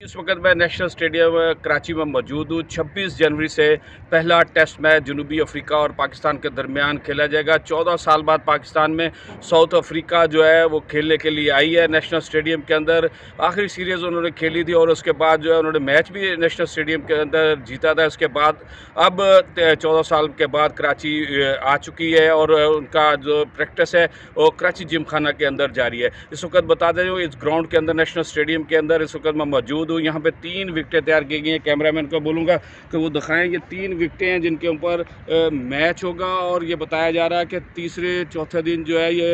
इस वक्त मैं नेशनल स्टेडियम कराची में मौजूद हूँ। 26 जनवरी से पहला टेस्ट मैच जनूबी अफ्रीका और पाकिस्तान के दरमियान खेला जाएगा। 14 साल बाद पाकिस्तान में साउथ अफ्रीका जो है वो खेलने के लिए आई है। नेशनल स्टेडियम के अंदर आखिरी सीरीज़ उन्होंने खेली थी और उसके बाद जो है उन्होंने मैच भी नेशनल स्टेडियम के अंदर जीता था। उसके बाद अब 14 साल के बाद कराची आ चुकी है और उनका जो प्रैक्टिस है वो कराची जिम खाना के अंदर जारी है। इस वक्त बता दें इस ग्राउंड के अंदर नेशनल स्टेडियम के अंदर इस वक्त मैं मौजूद हूँ। यहाँ पे 3 विकेटें तैयार की गई हैं। कैमरामैन को बोलूँगा कि वो दिखाएं। ये 3 विकेटें हैं जिनके ऊपर मैच होगा और ये बताया जा रहा है कि तीसरे चौथे दिन जो है ये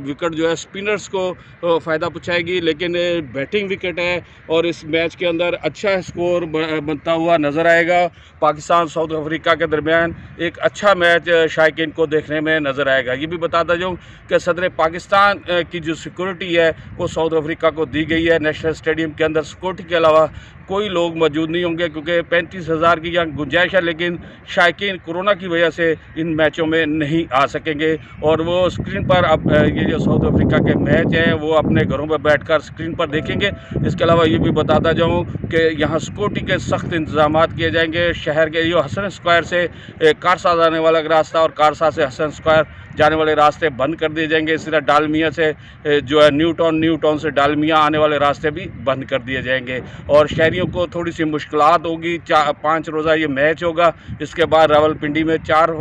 विकेट जो है स्पिनर्स को फ़ायदा पहुँचाएगी, लेकिन बैटिंग विकेट है और इस मैच के अंदर अच्छा स्कोर बनता हुआ नज़र आएगा। पाकिस्तान साउथ अफ्रीका के दरमियान एक अच्छा मैच शायकीन को देखने में नज़र आएगा। ये भी बताता जाऊँ कि सदर पाकिस्तान की जो सिक्योरिटी है वो साउथ अफ्रीका को दी गई है। नेशनल स्टेडियम के अंदर सिक्योरिटी के अलावा कोई लोग मौजूद नहीं होंगे क्योंकि 35,000 की यहाँ गुंजाइश है, लेकिन शायकीन कोरोना की वजह से इन मैचों में नहीं आ सकेंगे और वो स्क्रीन पर अब ये जो साउथ अफ्रीका के मैच हैं वो अपने घरों पर बैठकर स्क्रीन पर देखेंगे। इसके अलावा ये भी बताता जाऊँ कि यहाँ सिक्योरिटी के सख्त इंतजाम किए जाएंगे। शहर के जो हसन स्क्वायर से कारसा जाने वाला रास्ता और कारसा से हसन स्क्वायर जाने वाले रास्ते बंद कर दिए जाएंगे। इसी तरह डालमिया से जो है न्यू टाउन से डालमिया आने वाले रास्ते भी बंद कर दिए जाएंगे और शहरियों को थोड़ी सी मुश्किलात होगी। 5 रोज़ा ये मैच होगा। इसके बाद रावलपिंडी में 4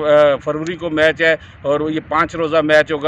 फरवरी को मैच है और ये 5 रोज़ा मैच होगा।